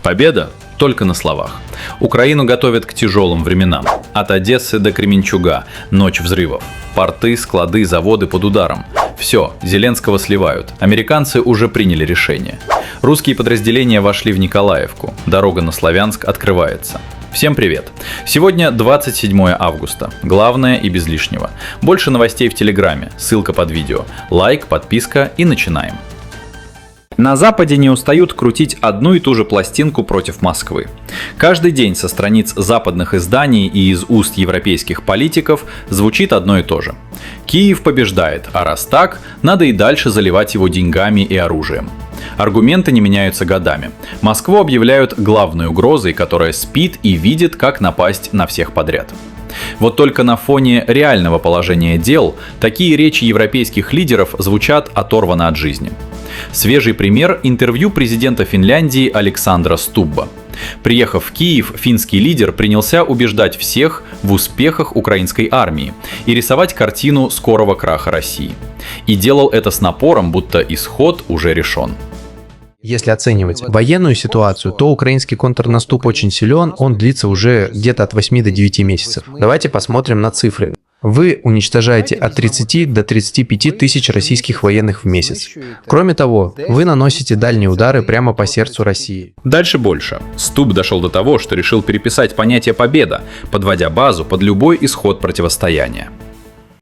Победа только на словах. Украину готовят к тяжелым временам. От Одессы до Кременчуга ночь взрывов. Порты, склады, заводы под ударом. Все, Зеленского сливают. Американцы уже приняли решение. Русские подразделения вошли в Николаевку. Дорога на Славянск открывается. Всем привет! Сегодня 27 августа. Главное и без лишнего. Больше новостей в Телеграме. Ссылка под видео. Лайк, подписка и начинаем. На Западе не устают крутить одну и ту же пластинку против Москвы. Каждый день со страниц западных изданий и из уст европейских политиков звучит одно и то же. Киев побеждает, а раз так, надо и дальше заливать его деньгами и оружием. Аргументы не меняются годами. Москву объявляют главной угрозой, которая спит и видит, как напасть на всех подряд. Вот только на фоне реального положения дел такие речи европейских лидеров звучат оторванно от жизни. Свежий пример – интервью президента Финляндии Александра Стубба. Приехав в Киев, финский лидер принялся убеждать всех в успехах украинской армии и рисовать картину скорого краха России. И делал это с напором, будто исход уже решен. Если оценивать военную ситуацию, то украинский контрнаступ очень силен, он длится уже где-то от 8 до 9 месяцев. Давайте посмотрим на цифры. Вы уничтожаете от 30 до 35 тысяч российских военных в месяц. Кроме того, вы наносите дальние удары прямо по сердцу России. Дальше больше. Стуб дошел до того, что решил переписать понятие «победа», подводя базу под любой исход противостояния.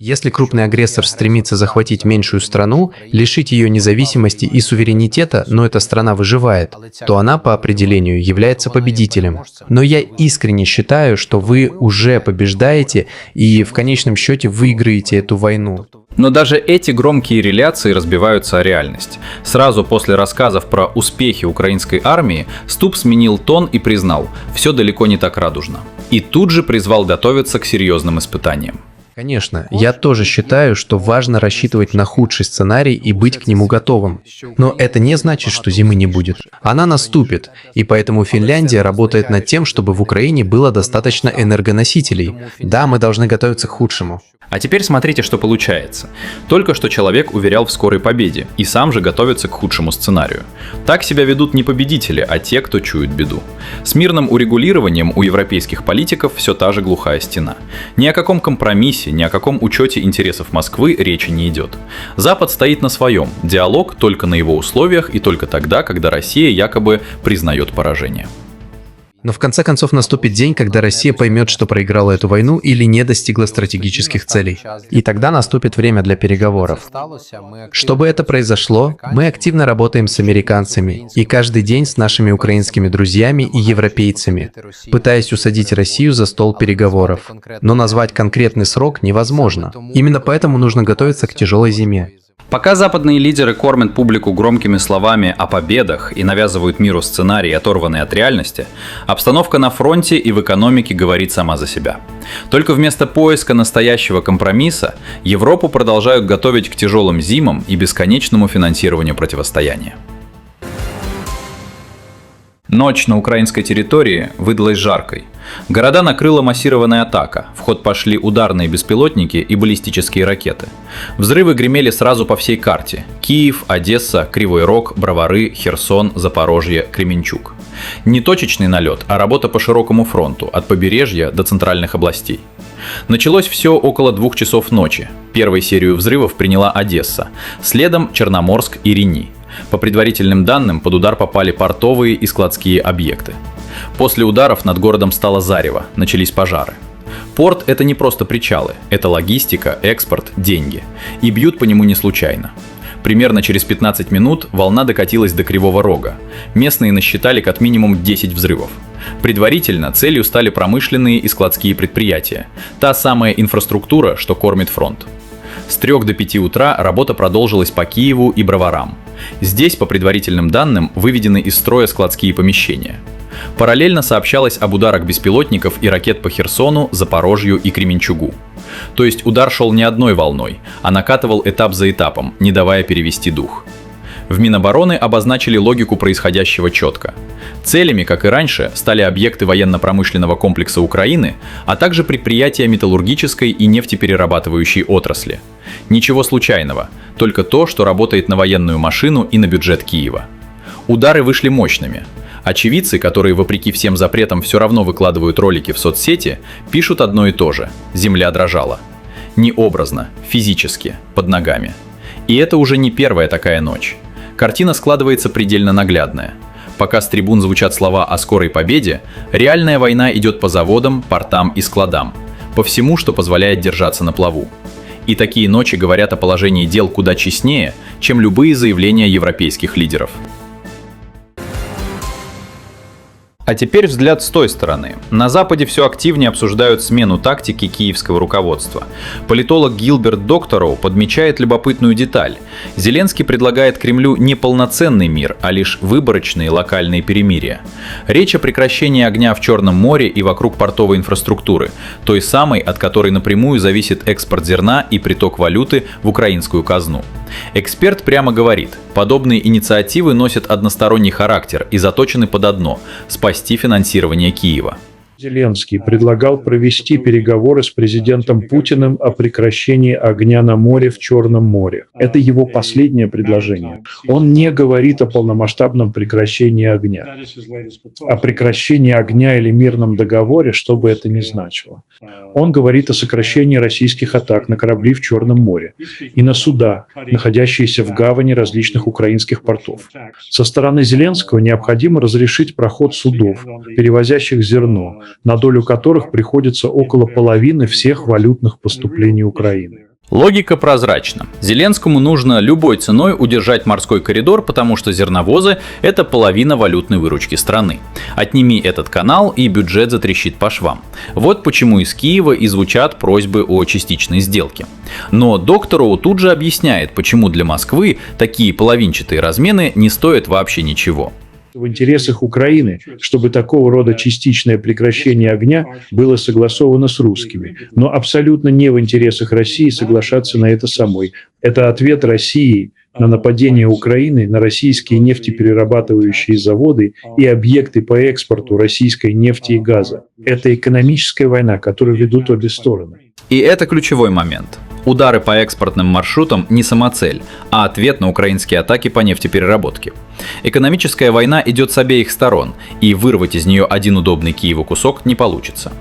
Если крупный агрессор стремится захватить меньшую страну, лишить ее независимости и суверенитета, но эта страна выживает, то она по определению является победителем. Но я искренне считаю, что вы уже побеждаете и в конечном счете выиграете эту войну. Но даже эти громкие реляции разбиваются о реальность. Сразу после рассказов про успехи украинской армии Стуб сменил тон и признал, все далеко не так радужно. И тут же призвал готовиться к серьезным испытаниям. Конечно, я тоже считаю, что важно рассчитывать на худший сценарий и быть к нему готовым. Но это не значит, что зимы не будет. Она наступит, и поэтому Финляндия работает над тем, чтобы в Украине было достаточно энергоносителей. Да, мы должны готовиться к худшему. А теперь смотрите, что получается. Только что человек уверял в скорой победе, и сам же готовится к худшему сценарию. Так себя ведут не победители, а те, кто чует беду. С мирным урегулированием у европейских политиков все та же глухая стена. Ни о каком компромиссе, ни о каком учете интересов Москвы речи не идет. Запад стоит на своем, диалог только на его условиях и только тогда, когда Россия якобы признает поражение. Но в конце концов наступит день, когда Россия поймет, что проиграла эту войну или не достигла стратегических целей. И тогда наступит время для переговоров. Чтобы это произошло, мы активно работаем с американцами и каждый день с нашими украинскими друзьями и европейцами, пытаясь усадить Россию за стол переговоров. Но назвать конкретный срок невозможно. Именно поэтому нужно готовиться к тяжелой зиме. Пока западные лидеры кормят публику громкими словами о победах и навязывают миру сценарии, оторванные от реальности, обстановка на фронте и в экономике говорит сама за себя. Только вместо поиска настоящего компромисса Европу продолжают готовить к тяжелым зимам и бесконечному финансированию противостояния. Ночь на украинской территории выдалась жаркой. Города накрыла массированная атака, в ход пошли ударные беспилотники и баллистические ракеты. Взрывы гремели сразу по всей карте: Киев, Одесса, Кривой Рог, Бровары, Херсон, Запорожье, Кременчуг. Не точечный налет, а работа по широкому фронту, от побережья до центральных областей. Началось все около 2 часов ночи. Первой серию взрывов приняла Одесса, следом Черноморск и Рени. По предварительным данным, под удар попали портовые и складские объекты. После ударов над городом стало зарево, начались пожары. Порт – это не просто причалы, это логистика, экспорт, деньги. И бьют по нему не случайно. Примерно через 15 минут волна докатилась до Кривого Рога. Местные насчитали как минимум 10 взрывов. Предварительно целью стали промышленные и складские предприятия. Та самая инфраструктура, что кормит фронт. С 3 до 5 утра работа продолжилась по Киеву и Броварам. Здесь, по предварительным данным, выведены из строя складские помещения. Параллельно сообщалось об ударах беспилотников и ракет по Херсону, Запорожью и Кременчугу. То есть удар шел не одной волной, а накатывал этап за этапом, не давая перевести дух. В Минобороны обозначили логику происходящего четко. Целями, как и раньше, стали объекты военно-промышленного комплекса Украины, а также предприятия металлургической и нефтеперерабатывающей отрасли. Ничего случайного, только то, что работает на военную машину и на бюджет Киева. Удары вышли мощными. Очевидцы, которые вопреки всем запретам все равно выкладывают ролики в соцсети, пишут одно и то же – земля дрожала. Не образно, физически, под ногами. И это уже не первая такая ночь. Картина складывается предельно наглядная. Пока с трибун звучат слова о скорой победе, реальная война идет по заводам, портам и складам, по всему, что позволяет держаться на плаву. И такие ночи говорят о положении дел куда честнее, чем любые заявления европейских лидеров. А теперь взгляд с той стороны. На Западе все активнее обсуждают смену тактики киевского руководства. Политолог Гилберт Доктороу подмечает любопытную деталь. Зеленский предлагает Кремлю не полноценный мир, а лишь выборочные локальные перемирия. Речь о прекращении огня в Черном море и вокруг портовой инфраструктуры, той самой, от которой напрямую зависит экспорт зерна и приток валюты в украинскую казну. Эксперт прямо говорит, подобные инициативы носят односторонний характер и заточены под одно – спасти финансирование Киева. Зеленский предлагал провести переговоры с президентом Путиным о прекращении огня на море в Черном море. Это его последнее предложение. Он не говорит о полномасштабном прекращении огня. О прекращении огня или мирном договоре, что бы это ни значило. Он говорит о сокращении российских атак на корабли в Черном море и на суда, находящиеся в гавани различных украинских портов. Со стороны Зеленского необходимо разрешить проход судов, перевозящих зерно, на долю которых приходится около половины всех валютных поступлений Украины. Логика прозрачна. Зеленскому нужно любой ценой удержать морской коридор, потому что зерновозы – это половина валютной выручки страны. Отними этот канал, и бюджет затрещит по швам. Вот почему из Киева и звучат просьбы о частичной сделке. Но Доктороу тут же объясняет, почему для Москвы такие половинчатые размены не стоят вообще ничего. В интересах Украины, чтобы такого рода частичное прекращение огня было согласовано с русскими, но абсолютно не в интересах России соглашаться на это самой. Это ответ России на нападение Украины на российские нефтеперерабатывающие заводы и объекты по экспорту российской нефти и газа. Это экономическая война, которую ведут обе стороны. И это ключевой момент. Удары по экспортным маршрутам не самоцель, а ответ на украинские атаки по нефтепереработке. Экономическая война идет с обеих сторон, и вырвать из нее один удобный Киеву кусок не получится.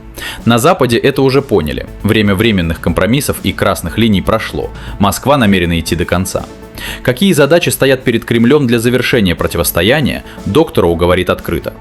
На Западе это уже поняли. Время временных компромиссов и красных линий прошло. Москва намерена идти до конца. Какие задачи стоят перед Кремлем для завершения противостояния, Доктороу говорит открыто.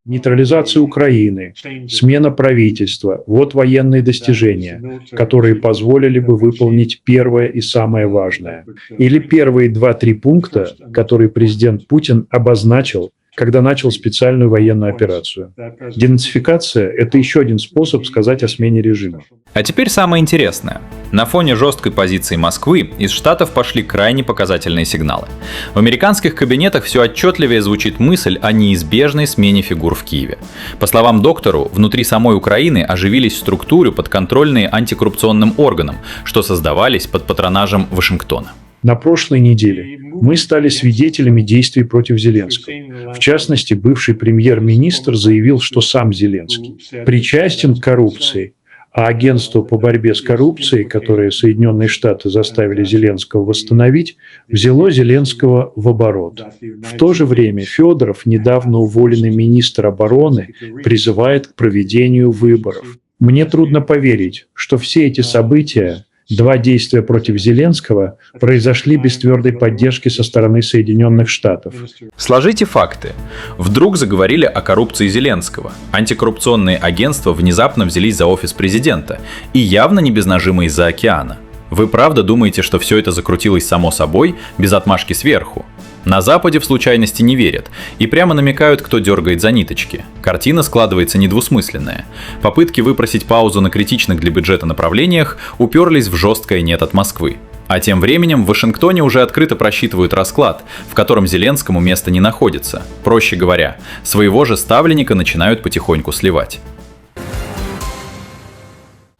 Нейтрализация Украины, смена правительства – вот военные достижения, которые позволили бы выполнить первое и самое важное. Или первые 2-3 пункта, которые президент Путин обозначил, когда начал специальную военную операцию. Денацификация – это еще один способ сказать о смене режима. А теперь самое интересное. На фоне жесткой позиции Москвы из Штатов пошли крайне показательные сигналы. В американских кабинетах все отчетливее звучит мысль о неизбежной смене фигур в Киеве. По словам Доктору, внутри самой Украины оживились структуры, подконтрольные антикоррупционным органам, что создавались под патронажем Вашингтона. На прошлой неделе мы стали свидетелями действий против Зеленского. В частности, бывший премьер-министр заявил, что сам Зеленский причастен к коррупции, а агентство по борьбе с коррупцией, которое Соединенные Штаты заставили Зеленского восстановить, взяло Зеленского в оборот. В то же время Федоров, недавно уволенный министр обороны, призывает к проведению выборов. Мне трудно поверить, что все эти события, 2 действия против Зеленского, произошли без твердой поддержки со стороны Соединенных Штатов. Сложите факты. Вдруг заговорили о коррупции Зеленского. Антикоррупционные агентства внезапно взялись за офис президента. И явно не без нажима из-за океана. Вы правда думаете, что все это закрутилось само собой, без отмашки сверху? На Западе в случайности не верят и прямо намекают, кто дергает за ниточки. Картина складывается недвусмысленная. Попытки выпросить паузу на критичных для бюджета направлениях уперлись в жесткое «нет» от Москвы. А тем временем в Вашингтоне уже открыто просчитывают расклад, в котором Зеленскому места не находится. Проще говоря, своего же ставленника начинают потихоньку сливать.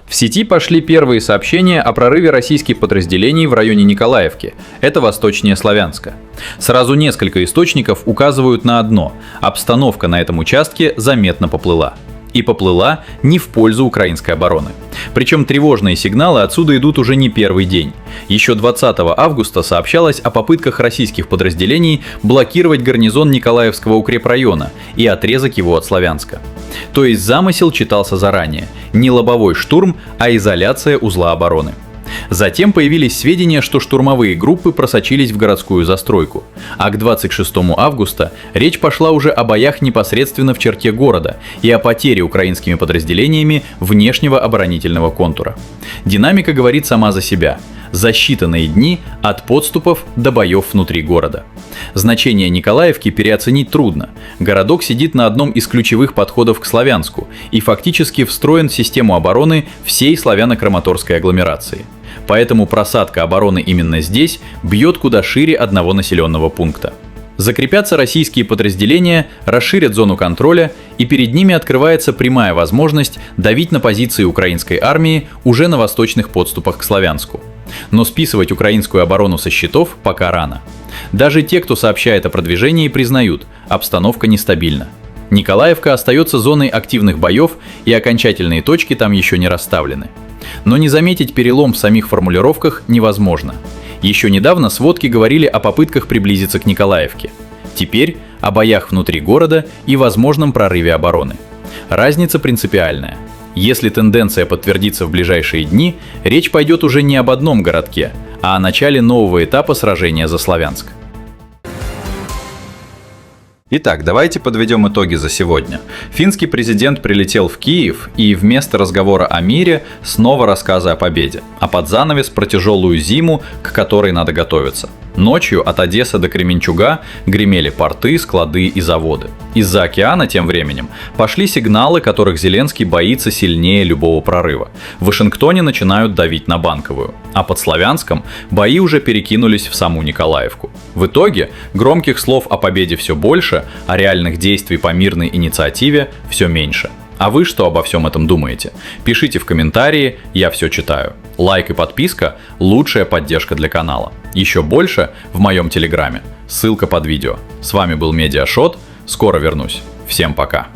В сети пошли первые сообщения о прорыве российских подразделений в районе Николаевки. Это восточнее Славянска. Сразу несколько источников указывают на одно – обстановка на этом участке заметно поплыла. и поплыла не в пользу украинской обороны. Причем тревожные сигналы отсюда идут уже не первый день. Еще 20 августа сообщалось о попытках российских подразделений блокировать гарнизон Николаевского укрепрайона и отрезок его от Славянска. То есть замысел читался заранее. Не лобовой штурм, а изоляция узла обороны. Затем появились сведения, что штурмовые группы просочились в городскую застройку, а к 26 августа речь пошла уже о боях непосредственно в черте города и о потере украинскими подразделениями внешнего оборонительного контура. Динамика говорит сама за себя. За считанные дни от подступов до боев внутри города. Значение Николаевки переоценить трудно. Городок сидит на одном из ключевых подходов к Славянску и фактически встроен в систему обороны всей славяно-краматорской агломерации. Поэтому просадка обороны именно здесь бьет куда шире одного населенного пункта. Закрепятся российские подразделения, расширят зону контроля, и перед ними открывается прямая возможность давить на позиции украинской армии уже на восточных подступах к Славянску. Но списывать украинскую оборону со счетов пока рано. Даже те, кто сообщает о продвижении, признают, обстановка нестабильна. Николаевка остается зоной активных боев, и окончательные точки там еще не расставлены. Но не заметить перелом в самих формулировках невозможно. Еще недавно сводки говорили о попытках приблизиться к Николаевке. Теперь о боях внутри города и возможном прорыве обороны. Разница принципиальная. Если тенденция подтвердится в ближайшие дни, речь пойдет уже не об одном городке, а о начале нового этапа сражения за Славянск. Итак, давайте подведем итоги за сегодня. Финский президент прилетел в Киев, и вместо разговора о мире снова рассказы о победе, а под занавес про тяжелую зиму, к которой надо готовиться. Ночью от Одессы до Кременчуга гремели порты, склады и заводы. Из-за океана тем временем пошли сигналы, которых Зеленский боится сильнее любого прорыва. В Вашингтоне начинают давить на Банковую, а под Славянском бои уже перекинулись в саму Николаевку. В итоге громких слов о победе все больше, а реальных действий по мирной инициативе все меньше. А вы что обо всем этом думаете? Пишите в комментарии, я все читаю. Лайк и подписка – лучшая поддержка для канала. Еще больше в моем телеграме. Ссылка под видео. С вами был Медиашот. Скоро вернусь. Всем пока.